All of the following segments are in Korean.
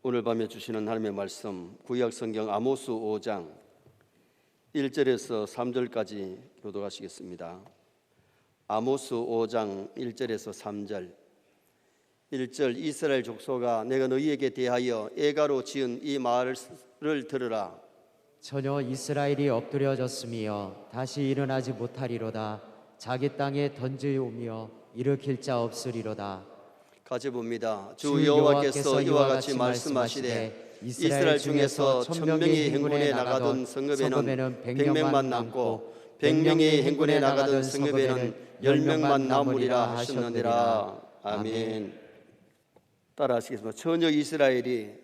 오늘 밤에 주시는 하나님의 말씀, 구약 성경 아모스 5장 1절에서 3절까지 교독하시겠습니다. 아모스 5장 1절에서 3절. 1절, 이스라엘 족속아, 내가 너희에게 대하여 애가로 지은 이 말을 들으라. 전혀 이스라엘이 엎드려졌으며 다시 일어나지 못하리로다. 자기 땅에 던지오며 일으킬 자 없으리로다. 같이 봅니다. 주 여호와께서 이와 같이 말씀하시되 이스라엘 중에서 1000명이 행군에 나가던 성읍에는 100명만 남고 100명이 행군에 나가던 성읍에는 10명만 남으리라 하셨느니라. 아멘. 따라하시겠습니다. 전혀 이스라엘이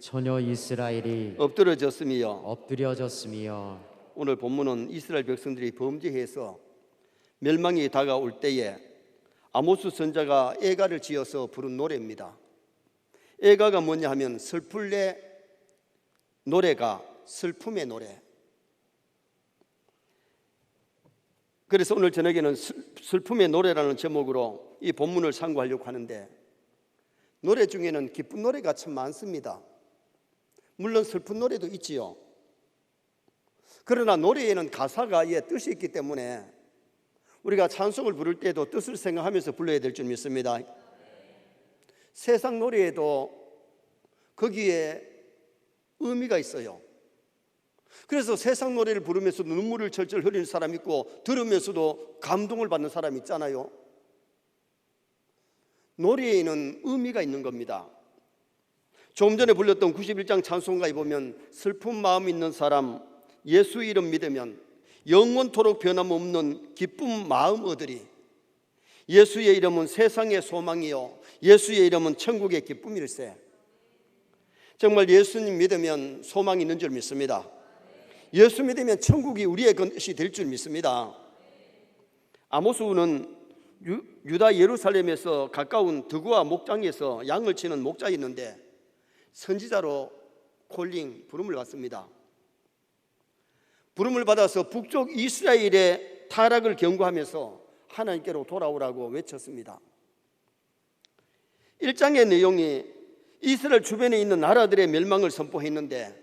엎드려졌으며 오늘 본문은 이스라엘 백성들이 범죄해서 멸망이 다가올 때에 아모스 선자가 애가를 지어서 부른 노래입니다. 애가가 뭐냐 하면 슬플래 노래가 슬픔의 노래. 그래서 오늘 저녁에는 슬픔의 노래라는 제목으로 이 본문을 상고하려고 하는데, 노래 중에는 기쁜 노래가 참 많습니다. 물론 슬픈 노래도 있지요. 그러나 노래에는 가사가 뜻이 있기 때문에 우리가 찬송을 부를 때도 뜻을 생각하면서 불러야 될 줄 믿습니다. 세상 노래에도 거기에 의미가 있어요. 그래서 세상 노래를 부르면서도 눈물을 철철 흘리는 사람이 있고, 들으면서도 감동을 받는 사람이 있잖아요. 노래에는 의미가 있는 겁니다. 조금 전에 불렀던 91장 찬송가에 보면 슬픈 마음 있는 사람 예수 이름 믿으면 영원토록 변함없는 기쁜 마음 얻으리. 예수의 이름은 세상의 소망이요 예수의 이름은 천국의 기쁨일세. 정말 예수님 믿으면 소망이 있는 줄 믿습니다. 예수 믿으면 천국이 우리의 것이 될 줄 믿습니다. 아모스는 유다 예루살렘에서 가까운 드구아 목장에서 양을 치는 목자였는데 선지자로 부름을 받습니다. 부름을 받아서 북쪽 이스라엘의 타락을 경고하면서 하나님께로 돌아오라고 외쳤습니다. 1장의 내용이 이스라엘 주변에 있는 나라들의 멸망을 선포했는데,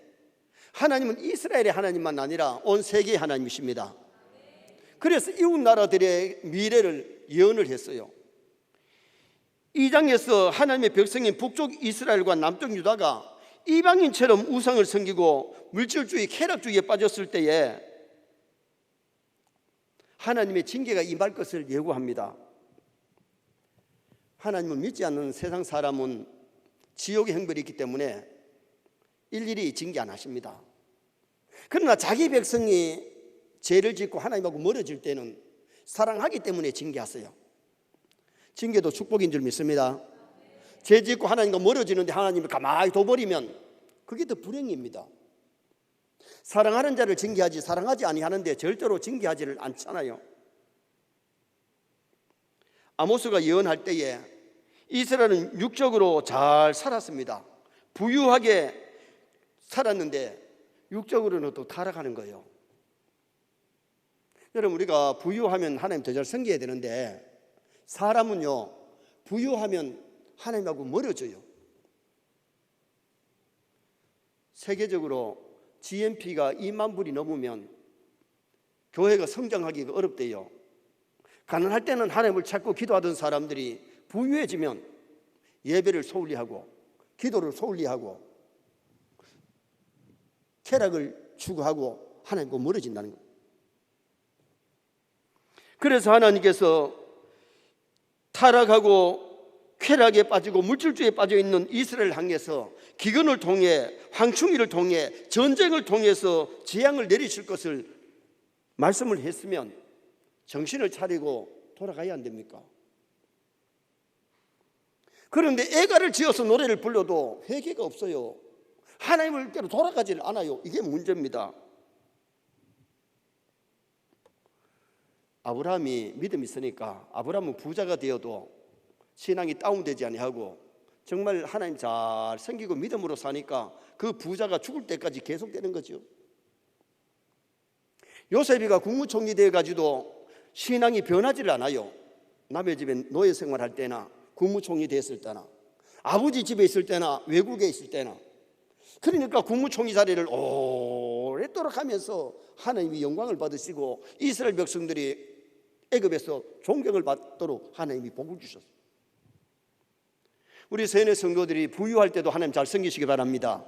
하나님은 이스라엘의 하나님만 아니라 온 세계의 하나님이십니다. 그래서 이웃 나라들의 미래를 예언을 했어요. 2장에서 하나님의 백성인 북쪽 이스라엘과 남쪽 유다가 이방인처럼 우상을 섬기고 물질주의, 쾌락주의에 빠졌을 때에 하나님의 징계가 임할 것을 예고합니다. 하나님을 믿지 않는 세상 사람은 지옥의 형벌이 있기 때문에 일일이 징계 안 하십니다. 그러나 자기 백성이 죄를 짓고 하나님하고 멀어질 때는 사랑하기 때문에 징계하세요. 징계도 축복인 줄 믿습니다. 죄 짓고 하나님과 멀어지는데 하나님을 가만히 둬버리면 그게 더 불행입니다. 사랑하는 자를 징계하지 사랑하지 아니하는데 절대로 징계하지를 않잖아요. 아모스가 예언할 때에 이스라엘은 육적으로 잘 살았습니다. 부유하게 살았는데 육적으로는 또 타락하는 거예요. 여러분, 우리가 부유하면 하나님 더 잘 섬겨야 되는데 사람은요, 부유하면 하나님하고 멀어져요. 세계적으로 GNP가 2만 불이 넘으면 교회가 성장하기가 어렵대요. 가난할 때는 하나님을 찾고 기도하던 사람들이 부유해지면 예배를 소홀히 하고 기도를 소홀히 하고 쾌락을 추구하고 하나님과 멀어진다는 거예요. 그래서 하나님께서 타락하고 쾌락에 빠지고 물질주의에 빠져있는 이스라엘 향해서 기근을 통해 황충기를 통해 전쟁을 통해서 재앙을 내리실 것을 말씀을 했으면 정신을 차리고 돌아가야 안 됩니까? 그런데 애가를 지어서 노래를 불러도 회개가 없어요. 하나님께로 돌아가지를 않아요. 이게 문제입니다. 아브라함이 믿음이 있으니까 아브라함은 부자가 되어도 신앙이 다운되지 아니하고 정말 하나님 잘 섬기고 믿음으로 사니까 그 부자가 죽을 때까지 계속되는 거죠. 요셉이가 국무총리 되어가지고도 신앙이 변하지를 않아요. 남의 집에 노예 생활할 때나 국무총리 됐을 때나 아버지 집에 있을 때나 외국에 있을 때나 그러니까 국무총리 자리를 오랫도록 하면서 하나님이 영광을 받으시고 이스라엘 백성들이 애굽에서 존경을 받도록 하나님이 복을 주셨어요. 우리 세뇌 성도들이 부유할 때도 하나님 잘 섬기시기 바랍니다.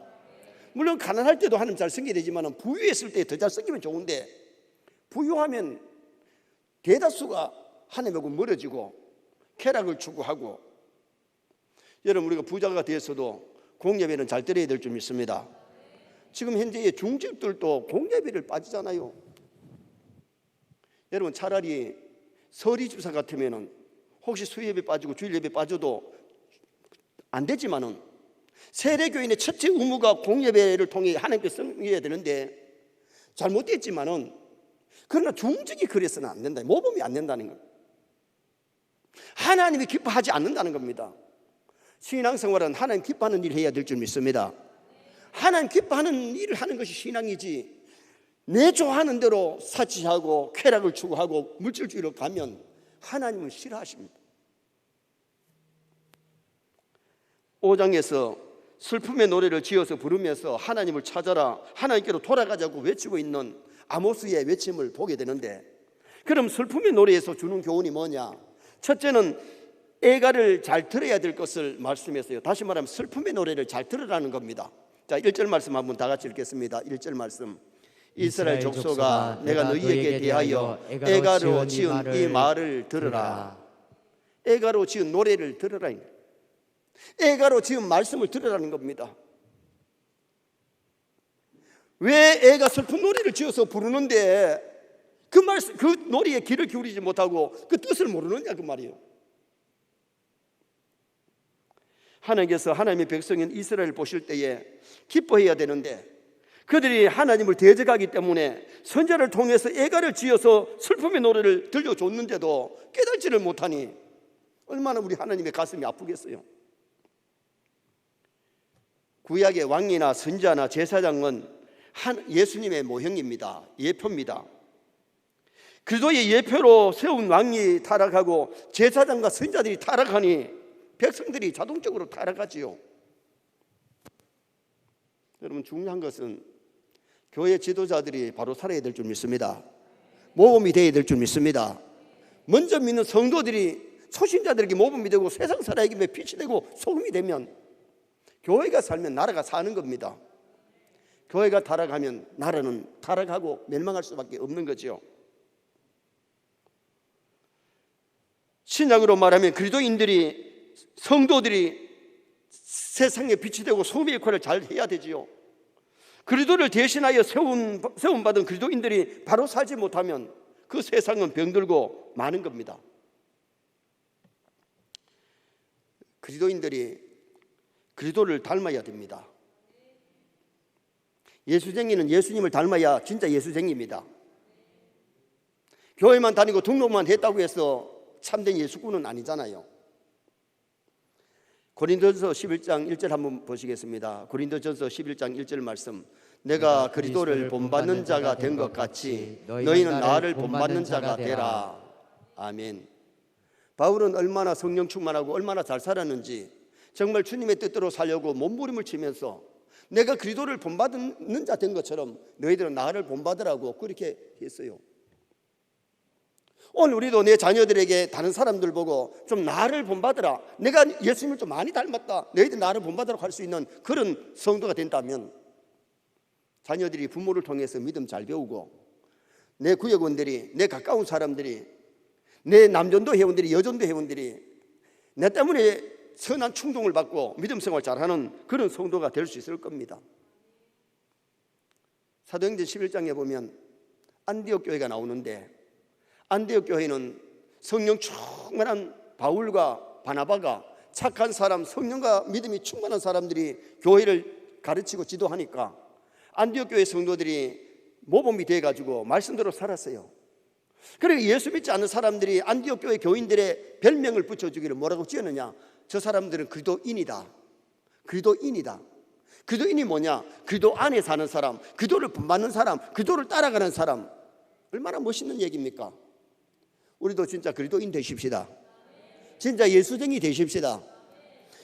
물론 가난할 때도 하나님 잘 섬겨야 되지만 부유했을 때 더 잘 섬기면 좋은데, 부유하면 대다수가 하나님하고 멀어지고 쾌락을 추구하고, 여러분 우리가 부자가 되어서도 공예배는 잘 드려야 될 줄 믿습니다. 지금 현재의 중직들도 공예배를 빠지잖아요. 여러분 차라리 서리주사 같으면은 혹시 수요예배 빠지고 주일예배 빠져도 안 되지만은 세례교인의 첫째 의무가 공예배를 통해 하나님께 섬겨야 되는데 잘못됐지만은, 그러나 중직이 그래서는 안 된다. 모범이 안 된다는 거예요. 하나님이 기뻐하지 않는다는 겁니다. 신앙생활은 하나님 기뻐하는 일을 해야 될 줄 믿습니다. 하나님 기뻐하는 일을 하는 것이 신앙이지, 내 좋아하는 대로 사치하고 쾌락을 추구하고 물질주의로 가면 하나님은 싫어하십니다. 5장에서 슬픔의 노래를 지어서 부르면서 하나님을 찾아라, 하나님께로 돌아가자고 외치고 있는 아모스의 외침을 보게 되는데, 그럼 슬픔의 노래에서 주는 교훈이 뭐냐? 첫째는 애가를 잘 들어야 될 것을 말씀했어요. 다시 말하면 슬픔의 노래를 잘 들으라는 겁니다. 자, 1절 말씀 한번 다 같이 읽겠습니다. 1절 말씀. 이스라엘 족속아, 내가 너희에게 대하여 애가로 지은 이 말을 들으라. 애가로 지은 노래를 들으라. 애가로 지은 말씀을 들으라는 겁니다. 왜 애가 슬픈 노래를 지어서 부르는데 그 말씀, 그 노래에 귀를 기울이지 못하고 그 뜻을 모르느냐 그 말이에요. 하나님께서 하나님의 백성인 이스라엘을 보실 때에 기뻐해야 되는데, 그들이 하나님을 대적하기 때문에 선자를 통해서 애가를 지어서 슬픔의 노래를 들려줬는데도 깨달지를 못하니 얼마나 우리 하나님의 가슴이 아프겠어요. 구약의 왕이나 선자나 제사장은 예수님의 모형입니다. 예표입니다. 그리스도의 예표로 세운 왕이 타락하고 제사장과 선자들이 타락하니 백성들이 자동적으로 타락하지요. 여러분 중요한 것은 교회 지도자들이 바로 살아야 될 줄 믿습니다. 모범이 되어야 될 줄 믿습니다. 먼저 믿는 성도들이 초신자들에게 모범이 되고 세상 사람에게 빛이 되고 소금이 되면 교회가 살면 나라가 사는 겁니다. 교회가 타락하면 나라는 타락하고 멸망할 수밖에 없는 거죠. 신약으로 말하면 그리스도인들이, 성도들이 세상에 빛이 되고 소금의 역할을 잘 해야 되지요. 그리스도를 대신하여 세움받은 그리스도인들이 바로 살지 못하면 그 세상은 병들고 많은 겁니다. 그리스도인들이 그리스도를 닮아야 됩니다. 예수쟁이는 예수님을 닮아야 진짜 예수쟁이입니다. 교회만 다니고 등록만 했다고 해서 참된 예수꾼은 아니잖아요. 고린도전서 11장 1절 한번 보시겠습니다. 고린도전서 11장 1절 말씀. 내가 그리스도를 본받는 자가 된 것 같이 너희는 나를 본받는 자가 되라. 아멘. 바울은 얼마나 성령 충만하고 얼마나 잘 살았는지, 정말 주님의 뜻대로 살려고 몸부림을 치면서 내가 그리스도를 본받는 자 된 것처럼 너희들은 나를 본받으라고 그렇게 했어요. 오늘 우리도 내 자녀들에게 다른 사람들 보고 좀 나를 본받으라, 내가 예수님을 좀 많이 닮았다, 너희들 나를 본받으라고 할 수 있는 그런 성도가 된다면 자녀들이 부모를 통해서 믿음 잘 배우고, 내 구역원들이, 내 가까운 사람들이, 내 남전도 회원들이, 여전도 회원들이 내 때문에 선한 충동을 받고 믿음 생활 잘하는 그런 성도가 될 수 있을 겁니다. 사도행전 11장에 보면 안디옥 교회가 나오는데, 안디옥 교회는 성령 충만한 바울과 바나바가 착한 사람, 성령과 믿음이 충만한 사람들이 교회를 가르치고 지도하니까 안디옥 교회 성도들이 모범이 돼가지고 말씀대로 살았어요. 그리고 예수 믿지 않는 사람들이 안디옥 교회 교인들의 별명을 붙여주기를 뭐라고 지었느냐? 저 사람들은 그리스도인이다. 그리스도인이다. 그리스도인이 뭐냐? 그리스도 안에 사는 사람, 그리스도를 본받는 사람, 그리스도를 따라가는 사람. 얼마나 멋있는 얘기입니까? 우리도 진짜 그리스도인 되십시다. 진짜 예수쟁이 되십시다.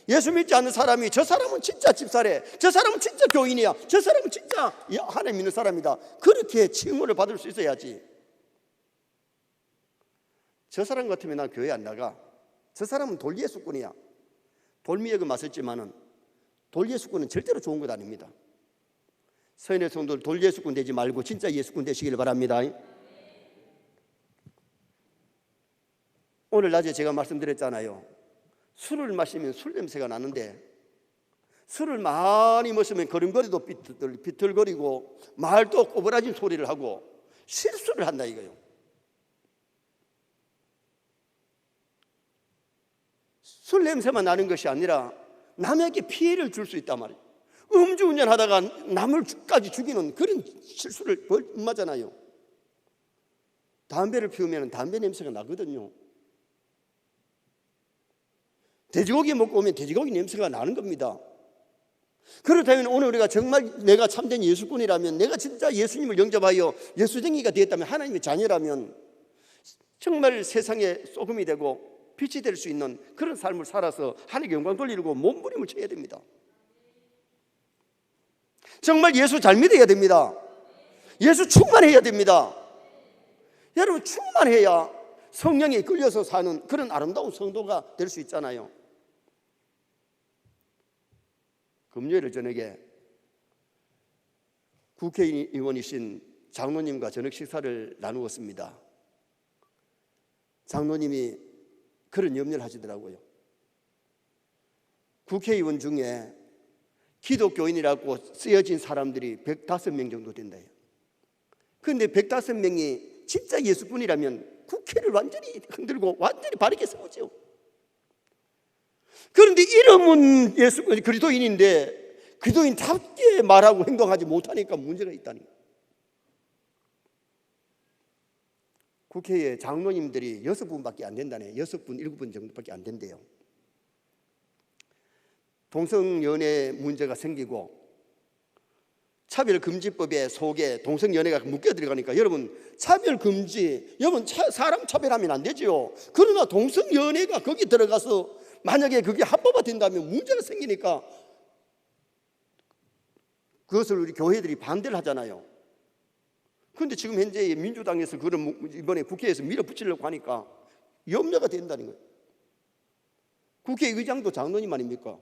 예수 믿지 않는 사람이 저 사람은 진짜 집사래, 저 사람은 진짜 교인이야, 저 사람은 진짜 하나님 믿는 사람이다, 그렇게 칭호를 받을 수 있어야지. 저 사람 같으면 난 교회 안 나가, 저 사람은 돌예수꾼이야. 돌미역은 맛있지만은 돌예수꾼은 절대로 좋은 것 아닙니다. 서인의 성도들, 돌예수꾼 되지 말고 진짜 예수꾼 되시길 바랍니다. 오늘 낮에 제가 말씀드렸잖아요. 술을 마시면 술 냄새가 나는데 술을 많이 마시면 걸음걸이도 비틀거리고 말도 꼬부라진 소리를 하고 실수를 한다 이거예요. 술 냄새만 나는 것이 아니라 남에게 피해를 줄 수 있단 말이에요. 음주운전하다가 남을까지 죽이는 그런 실수를 범하잖아요. 담배를 피우면 담배 냄새가 나거든요. 돼지고기 먹고 오면 돼지고기 냄새가 나는 겁니다. 그렇다면 오늘 우리가 정말 내가 참된 예수꾼이라면, 내가 진짜 예수님을 영접하여 예수쟁이가 되었다면, 하나님의 자녀라면 정말 세상에 소금이 되고 빛이 될 수 있는 그런 삶을 살아서 하나님께 영광 돌리려고 몸부림을 쳐야 됩니다. 정말 예수 잘 믿어야 됩니다. 예수 충만해야 됩니다. 여러분, 충만해야 성령에 끌려서 사는 그런 아름다운 성도가 될 수 있잖아요. 금요일 저녁에 국회의원이신 장로님과 저녁 식사를 나누었습니다. 장로님이 그런 염려를 하시더라고요. 국회의원 중에 기독교인이라고 쓰여진 사람들이 105명 정도 된다요. 그런데 105명이 진짜 예수꾼이라면 국회를 완전히 흔들고 완전히 바르게 세우죠. 그런데 이름은 그리스도인인데 그리스도인답게 말하고 행동하지 못하니까 문제가 있다니. 국회에 장로님들이 6분밖에 안 된다네. 6분, 7분 정도밖에 안 된대요. 동성연애 문제가 생기고 차별금지법에 속에 동성연애가 묶여 들어가니까 여러분, 차별금지, 여러분 사람 차별하면 안 되죠. 그러나 동성연애가 거기 들어가서 만약에 그게 합법화 된다면 문제가 생기니까 그것을 우리 교회들이 반대를 하잖아요. 그런데 지금 현재 민주당에서 그걸 이번에 국회에서 밀어붙이려고 하니까 염려가 된다는 거예요. 국회의장도 장로님 아닙니까?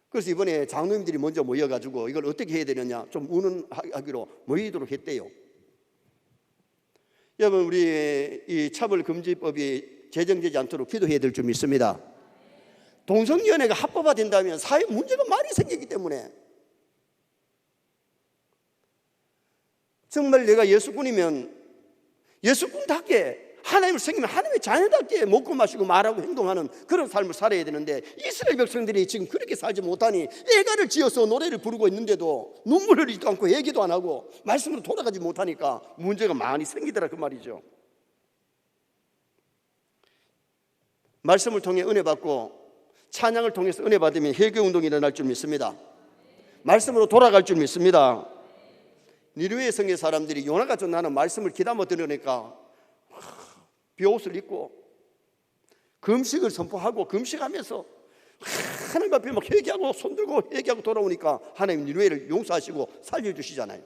그래서 이번에 장로님들이 먼저 모여가지고 이걸 어떻게 해야 되느냐 좀 의논하기로 모이도록 했대요. 여러분, 우리 이 차별금지법이 제정되지 않도록 기도해야 될 줄 믿습니다. 동성연애가 합법화된다면 사회 문제가 많이 생기기 때문에 정말 내가 예수꾼이면 예수꾼답게 하나님을 섬기면 하나님의 자녀답게 먹고 마시고 말하고 행동하는 그런 삶을 살아야 되는데 이스라엘 백성들이 지금 그렇게 살지 못하니 애가를 지어서 노래를 부르고 있는데도 눈물 흘리지도 않고 얘기도 안 하고 말씀으로 돌아가지 못하니까 문제가 많이 생기더라 그 말이죠. 말씀을 통해 은혜 받고 찬양을 통해서 은혜 받으면 회개운동이 일어날 줄 믿습니다. 말씀으로 돌아갈 줄 믿습니다. 니느웨 성의 사람들이 요나가 좀 나는 말씀을 귀담아 들으니까 비옷을 입고 금식을 선포하고 금식하면서 하나님 앞에 막 회개하고 손들고 회개하고 돌아오니까 하나님 니느웨를 용서하시고 살려주시잖아요.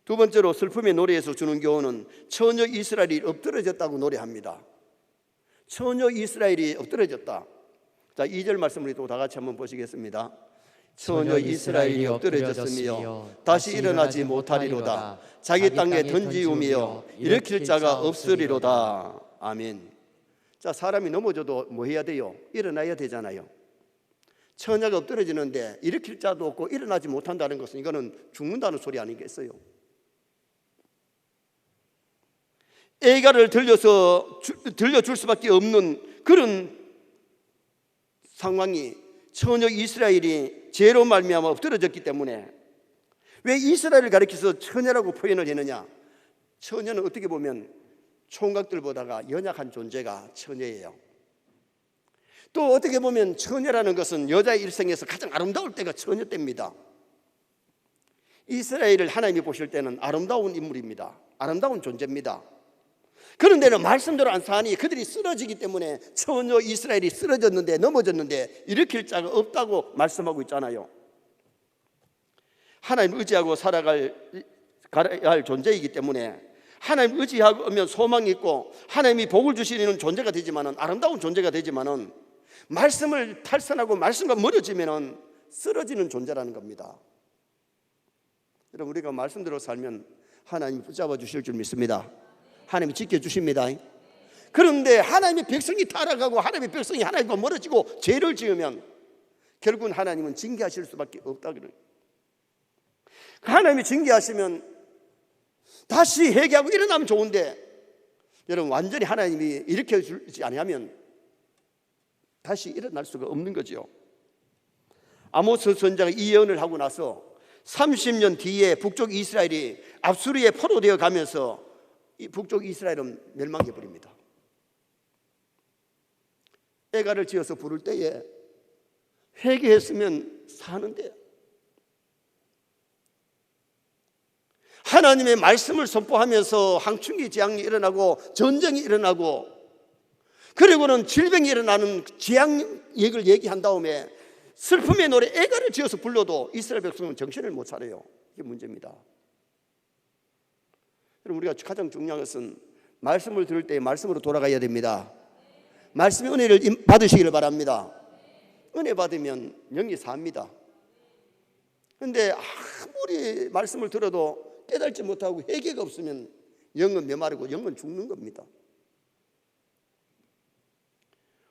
두 번째로 슬픔의 노래에서 주는 교훈은 처녀 이스라엘이 엎드러졌다고 노래합니다. 처녀 이스라엘이 엎드러졌다. 자, 2절 말씀을 또 다 같이 한번 보시겠습니다. 처녀 이스라엘이 엎드러졌으며 다시 일어나지 못하리로다. 자기 땅에 던지우며 일으킬 자가 없으리로다. 아멘. 자, 사람이 넘어져도 뭐 해야 돼요? 일어나야 되잖아요. 처녀가 엎드러지는데 일으킬 자도 없고 일어나지 못한다는 것은 이거는 죽는다는 소리 아니겠어요? 애가를 들려줄 수밖에 없는 그런 상황이 처녀 이스라엘이 죄로 말미암아 엎드러졌기 때문에 왜 이스라엘을 가리켜서 처녀라고 표현을 했느냐? 처녀는 어떻게 보면 총각들보다가 연약한 존재가 처녀예요. 또 어떻게 보면 처녀라는 것은 여자의 일생에서 가장 아름다울 때가 처녀 때입니다. 이스라엘을 하나님이 보실 때는 아름다운 인물입니다. 아름다운 존재입니다. 그런데는 말씀대로 안 사니 그들이 쓰러지기 때문에 처녀 이스라엘이 쓰러졌는데 넘어졌는데 일으킬 자가 없다고 말씀하고 있잖아요. 하나님 의지하고 살아가야 할 존재이기 때문에 하나님 의지하면 소망이 있고 하나님이 복을 주시는 존재가 되지만은, 아름다운 존재가 되지만은 말씀을 탈선하고 말씀과 멀어지면은 쓰러지는 존재라는 겁니다. 여러분, 우리가 말씀대로 살면 하나님이 붙잡아 주실 줄 믿습니다. 하나님이 지켜주십니다. 그런데 하나님의 백성이 타락하고 하나님의 백성이 하나님과 멀어지고 죄를 지으면 결국은 하나님은 징계하실 수밖에 없다 그래요. 하나님이 징계하시면 다시 회개하고 일어나면 좋은데, 여러분, 완전히 하나님이 일으켜 주지 아니하면 다시 일어날 수가 없는 거죠. 아모스 선지자가 이 예언을 하고 나서 30년 뒤에 북쪽 이스라엘이 압수리에 포로되어 가면서 이 북쪽 이스라엘은 멸망해 버립니다. 애가를 지어서 부를 때에 회개했으면 사는데, 하나님의 말씀을 선포하면서 항충기 재앙이 일어나고 전쟁이 일어나고, 그리고는 질병이 일어나는 재앙 얘기한 다음에 슬픔의 노래 애가를 지어서 불러도 이스라엘 백성은 정신을 못 차려요. 이게 문제입니다. 여러분, 우리가 가장 중요한 것은 말씀을 들을 때 말씀으로 돌아가야 됩니다. 말씀의 은혜를 받으시기를 바랍니다. 은혜 받으면 영이 삽니다. 그런데 아무리 말씀을 들어도 깨달지 못하고 회개가 없으면 영은 메마르고 영은 죽는 겁니다.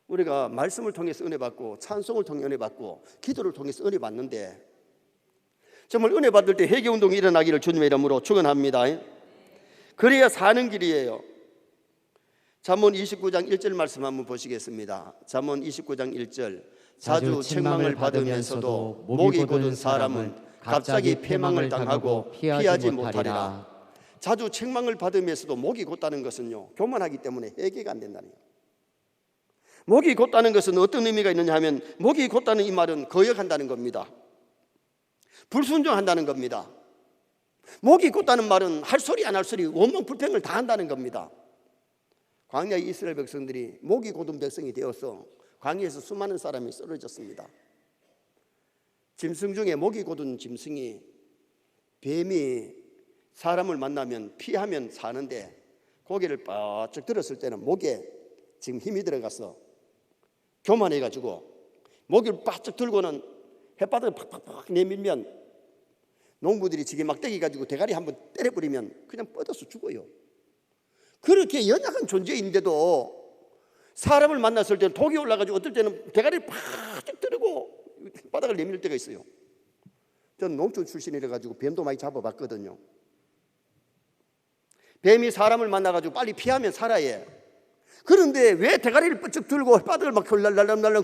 우리가 말씀을 통해서 은혜 받고 찬송을 통해 은혜 받고 기도를 통해서 은혜 받는데, 정말 은혜 받을 때 회개운동이 일어나기를 주님의 이름으로 축원합니다. 그래야 사는 길이에요. 잠언 29장 1절 말씀 한번 보시겠습니다. 잠언 29장 1절. 자주 책망을 받으면서도 목이 곧은 사람은 갑자기 패망을 당하고 피하지 못하리라. 자주 책망을 받으면서도 목이 곧다는 것은요, 교만하기 때문에 회개가 안 된다는 거예요. 목이 곧다는 것은 어떤 의미가 있느냐 하면, 목이 곧다는 이 말은 거역한다는 겁니다. 불순종한다는 겁니다. 목이 곧다는 말은 할 소리 안 할 소리 원망 불평을 다 한다는 겁니다. 광야의 이스라엘 백성들이 목이 곧은 백성이 되어서 광야에서 수많은 사람이 쓰러졌습니다. 짐승 중에 목이 곧은 짐승이, 뱀이 사람을 만나면 피하면 사는데 고개를 바짝 들었을 때는 목에 지금 힘이 들어가서 교만해가지고 목을 바짝 들고는 햇바닥을 팍팍팍 내밀면 농부들이 지게 막대기 가지고 대가리 한번 때려버리면 그냥 뻗어서 죽어요. 그렇게 연약한 존재인데도 사람을 만났을 때는 독이 올라가지고 어떨 때는 대가리를 바짝 들고 바닥을 내밀 때가 있어요. 저는 농촌 출신이라 가지고 뱀도 많이 잡아봤거든요. 뱀이 사람을 만나가지고 빨리 피하면 살아요. 그런데 왜 대가리를 뻗쩍 들고 바닥을 막 헐랄랄랄랄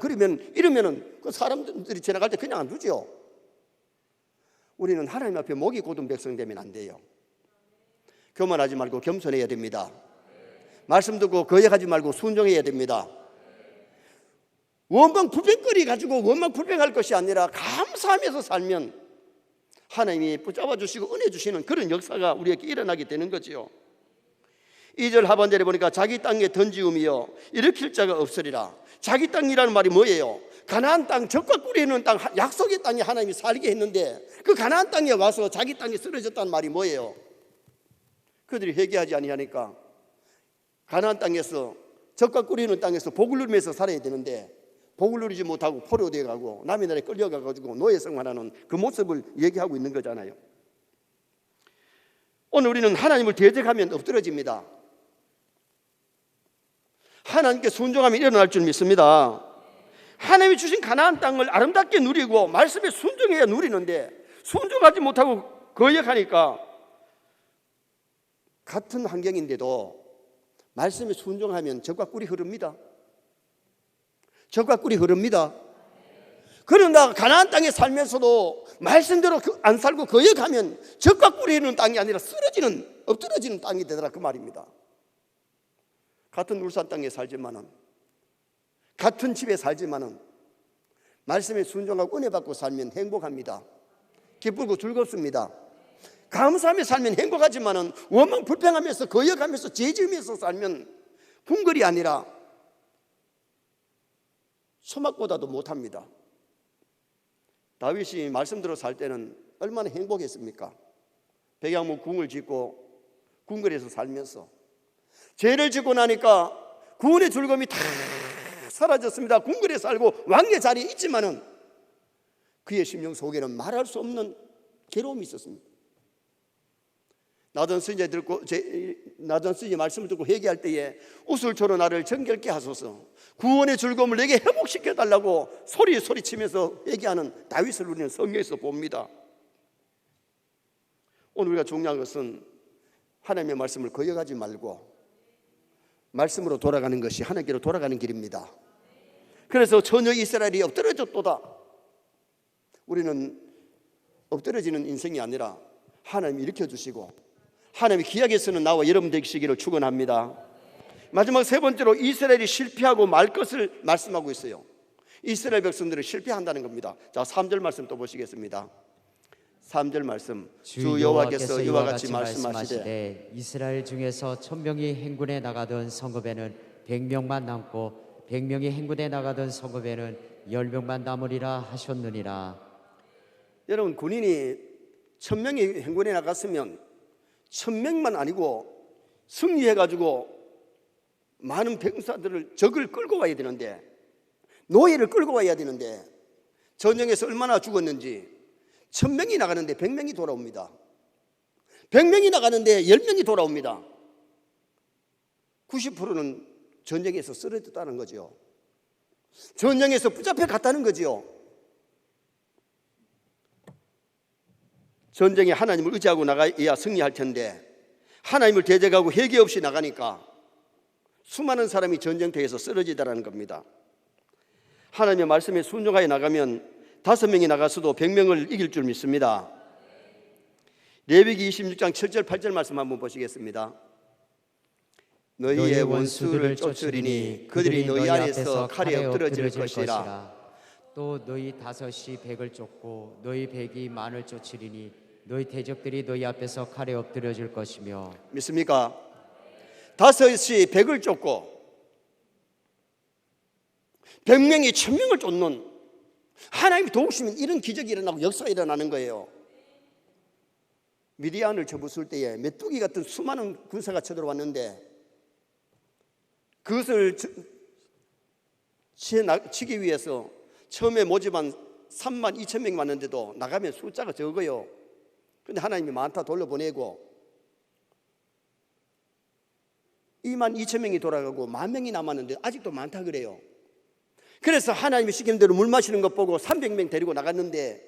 이러면은 그 사람들이 지나갈 때 그냥 안 두죠. 우리는 하나님 앞에 목이 곧은 백성 되면 안 돼요. 교만하지 말고 겸손해야 됩니다. 말씀 듣고 거역하지 말고 순종해야 됩니다. 원망 불평거리 가지고 원망 불평할 것이 아니라 감사하면서 살면 하나님이 붙잡아 주시고 은혜 주시는 그런 역사가 우리에게 일어나게 되는 거지요. 2절 하반절에 보니까 자기 땅에 던지움이여 일으킬 자가 없으리라. 자기 땅이라는 말이 뭐예요? 가나안 땅, 젖과 꿀이 있는 땅, 약속의 땅에 하나님이 살게 했는데 그 가나안 땅에 와서 자기 땅이 쓰러졌다는 말이 뭐예요? 그들이 회개하지 아니하니까 가나안 땅에서, 젖과 꿀이 있는 땅에서 복을 누리면서 살아야 되는데 복을 누리지 못하고 포로되어 가고 남의 나라에 끌려가가지고 노예 생활하는 그 모습을 얘기하고 있는 거잖아요. 오늘 우리는 하나님을 대적하면 엎드러집니다. 하나님께 순종하면 일어날 줄 믿습니다. 하나님이 주신 가나안 땅을 아름답게 누리고 말씀에 순종해야 누리는데 순종하지 못하고 거역하니까 같은 환경인데도 말씀에 순종하면 젖과 꿀이 흐릅니다. 젖과 꿀이 흐릅니다. 그러나 가나안 땅에 살면서도 말씀대로 안 살고 거역하면 젖과 꿀이 있는 땅이 아니라 쓰러지는, 엎드러지는 땅이 되더라 그 말입니다. 같은 울산 땅에 살지만은, 같은 집에 살지만은 말씀에 순종하고 은혜 받고 살면 행복합니다. 기쁘고 즐겁습니다. 감사하며 살면 행복하지만은 원망 불평하면서 거역하면서 죄지으면서 살면 궁궐이 아니라 소막보다도 못합니다. 다윗이 말씀대로 살 때는 얼마나 행복했습니까? 백양목 궁을 짓고 궁궐에서 살면서 죄를 짓고 나니까 구원의 즐거움이 다 사라졌습니다. 궁궐에 살고 왕의 자리에 있지만은 그의 심령 속에는 말할 수 없는 괴로움이 있었습니다. 나던 스님 말씀을 듣고 회개할 때에 우슬초로 나를 정결케 하소서, 구원의 즐거움을 내게 회복시켜 달라고 소리치면서 회개하는 다윗을 우리는 성경에서 봅니다. 오늘 우리가 중요한 것은 하나님의 말씀을 거역하지 말고 말씀으로 돌아가는 것이 하나님께로 돌아가는 길입니다. 그래서 전혀 이스라엘이 엎드러졌도다. 우리는 엎드러지는 인생이 아니라 하나님이 일으켜주시고 하나님이 귀하게 쓰는 나와 여러분 되시기를 축원합니다. 마지막 세 번째로 이스라엘이 실패하고 말 것을 말씀하고 있어요. 이스라엘 백성들은 실패한다는 겁니다. 자, 3절 말씀 또 보시겠습니다. 3절 말씀, 주 여호와께서 이와 같이 말씀하시되 이스라엘 중에서 1000명이 행군에 나가던 성읍에는 100명만 남고 100명이 행군에 나가던 성읍에는 10명만 남으리라 하셨느니라. 여러분, 군인이 1000명이 행군에 나갔으면 1000명만 아니고 승리해가지고 많은 병사들을 적을 끌고 와야 되는데, 노예를 끌고 와야 되는데, 전쟁에서 얼마나 죽었는지 1000명이 나가는데 100명이 돌아옵니다. 100명이 나가는데 10명이 돌아옵니다. 90%는 전쟁에서 쓰러졌다는 거죠. 전쟁에서 붙잡혀 갔다는 거죠. 전쟁에 하나님을 의지하고 나가야 승리할 텐데 하나님을 대적하고 회개 없이 나가니까 수많은 사람이 전쟁터에서 쓰러지다라는 겁니다. 하나님의 말씀에 순종하여 나가면 5명이 나가서도 100명을 이길 줄 믿습니다. 레위기 26장 7절 8절 말씀 한번 보시겠습니다. 너희의 원수를 쫓으리니 그들이 너희 안에서 칼에 엎드러질 것이라. 또 너희 5이 100을 쫓고 너희 100이 만을 쫓으리니 너희 대적들이 너희 앞에서 칼에 엎드려질 것이며. 믿습니까? 5이 100을 쫓고 100명이 1000명을 쫓는, 하나님이 도우시면 이런 기적이 일어나고 역사가 일어나는 거예요. 미디안을 쳐부술 때에 메뚜기 같은 수많은 군사가 쳐들어왔는데 그것을 치기 위해서 처음에 모집한 32,000명이 왔는데도 나가면 숫자가 적어요. 그런데 하나님이 많다 돌려보내고 22,000명이 돌아가고 10,000명이 남았는데 아직도 많다 그래요. 그래서 하나님이 시키는 대로 물 마시는 것 보고 300명 데리고 나갔는데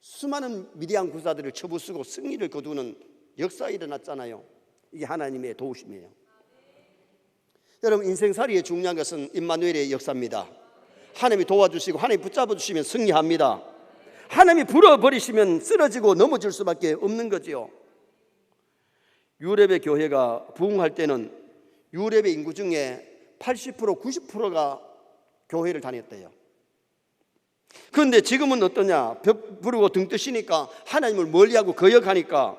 수많은 미디안 군사들을 쳐부수고 승리를 거두는 역사가 일어났잖아요. 이게 하나님의 도우심이에요. 여러분, 인생살이에 중요한 것은 임마누엘의 역사입니다. 하나님이 도와주시고 하나님이 붙잡아 주시면 승리합니다. 하나님이 불어버리시면 쓰러지고 넘어질 수밖에 없는 거죠. 유럽의 교회가 부흥할 때는 유럽의 인구 중에 80% 90%가 교회를 다녔대요. 그런데 지금은 어떠냐? 벽 부르고 등 뜨시니까 하나님을 멀리하고 거역하니까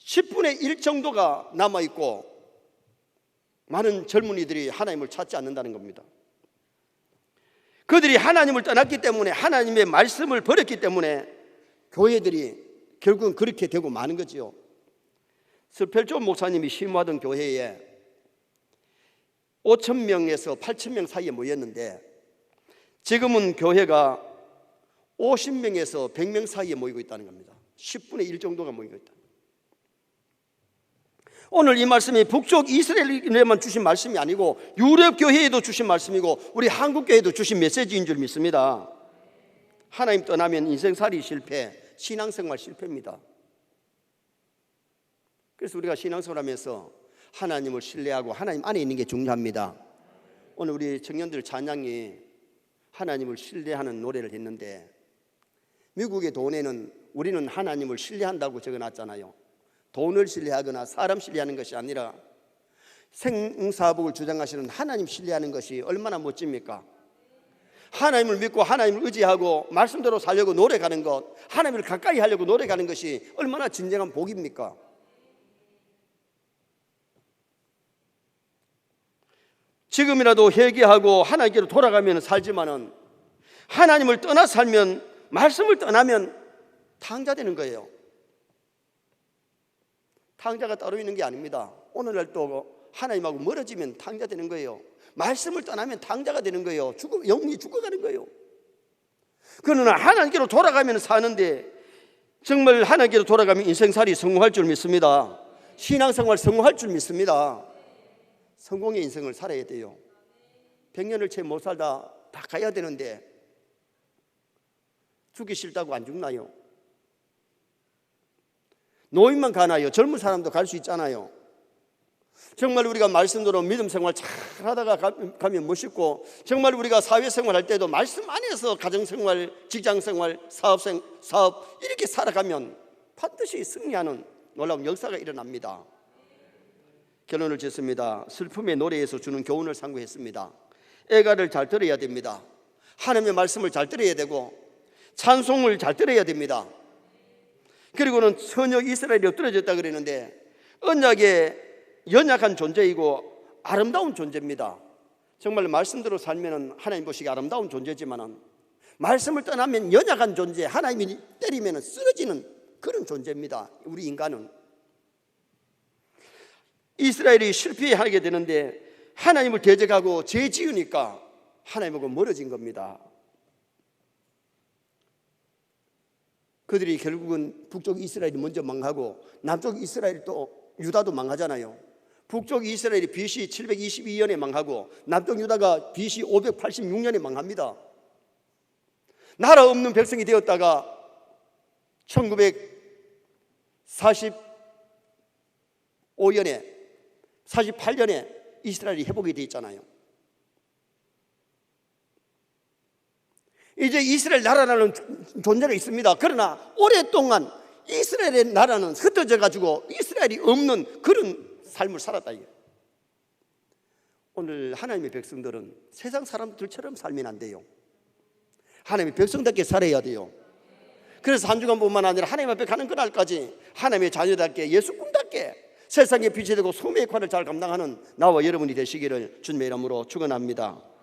10분의 1 정도가 남아있고 많은 젊은이들이 하나님을 찾지 않는다는 겁니다. 그들이 하나님을 떠났기 때문에, 하나님의 말씀을 버렸기 때문에 교회들이 결국은 그렇게 되고 마는 거지요. 스펠존 목사님이 심호하던 교회에 5,000명에서 8,000명 사이에 모였는데 지금은 교회가 50명에서 100명 사이에 모이고 있다는 겁니다. 10분의 1 정도가 모이고 있다. 오늘 이 말씀이 북쪽 이스라엘에만 주신 말씀이 아니고 유럽 교회에도 주신 말씀이고 우리 한국 교회에도 주신 메시지인 줄 믿습니다. 하나님 떠나면 인생살이 실패, 신앙생활 실패입니다. 그래서 우리가 신앙생활 하면서 하나님을 신뢰하고 하나님 안에 있는 게 중요합니다. 오늘 우리 청년들 찬양이 하나님을 신뢰하는 노래를 했는데 미국의 돈에는 우리는 하나님을 신뢰한다고 적어놨잖아요. 돈을 신뢰하거나 사람 신뢰하는 것이 아니라 생사복을 주장하시는 하나님 신뢰하는 것이 얼마나 멋집니까? 하나님을 믿고 하나님을 의지하고 말씀대로 살려고 노력하는 것, 하나님을 가까이 하려고 노력하는 것이 얼마나 진정한 복입니까? 지금이라도 회개하고 하나님께로 돌아가면 살지만은 하나님을 떠나 살면, 말씀을 떠나면 탕자되는 거예요. 탕자가 따로 있는 게 아닙니다. 오늘날 또 하나님하고 멀어지면 탕자되는 거예요. 말씀을 떠나면 탕자가 되는 거예요. 영이 죽어가는 거예요. 그러나 하나님께로 돌아가면 사는데, 정말 하나님께로 돌아가면 인생살이 성공할 줄 믿습니다. 신앙생활 성공할 줄 믿습니다. 성공의 인생을 살아야 돼요. 100년을 채 못 살다 다 가야 되는데 죽기 싫다고 안 죽나요? 노인만 가나요? 젊은 사람도 갈 수 있잖아요. 정말 우리가 말씀대로 믿음 생활 잘 하다가 가면 멋있고, 정말 우리가 사회생활 할 때도 말씀 안에서 가정생활, 직장생활, 사업 이렇게 살아가면 반드시 승리하는 놀라운 역사가 일어납니다. 결론을 짓습니다. 슬픔의 노래에서 주는 교훈을 상고했습니다. 애가를 잘 들어야 됩니다. 하나님의 말씀을 잘 들어야 되고 찬송을 잘 들어야 됩니다. 그리고는 처녀 이스라엘이 엎드려졌다 그랬는데, 언약의 연약한 존재이고 아름다운 존재입니다. 정말 말씀대로 살면 하나님 보시기에 아름다운 존재지만, 말씀을 떠나면 연약한 존재, 하나님이 때리면 쓰러지는 그런 존재입니다. 우리 인간은. 이스라엘이 실패하게 되는데 하나님을 대적하고 죄 지으니까 하나님하고 멀어진 겁니다. 그들이 결국은 북쪽 이스라엘이 먼저 망하고 남쪽 이스라엘이 또 유다도 망하잖아요. 북쪽 이스라엘이 BC 722년에 망하고 남쪽 유다가 BC 586년에 망합니다. 나라 없는 백성이 되었다가 48년에 이스라엘이 회복이 되어 있잖아요. 이제 이스라엘 나라라는 존재가 있습니다. 그러나 오랫동안 이스라엘의 나라는 흩어져 가지고 이스라엘이 없는 그런 삶을 살았다. 오늘 하나님의 백성들은 세상 사람들처럼 살면 안 돼요. 하나님의 백성답게 살아야 돼요. 그래서 한 주간뿐만 아니라 하나님 앞에 가는 그날까지 하나님의 자녀답게, 예수꾼답게 세상의 빛이 되고 소명의 역할을 잘 감당하는 나와 여러분이 되시기를 주님의 이름으로 축원합니다.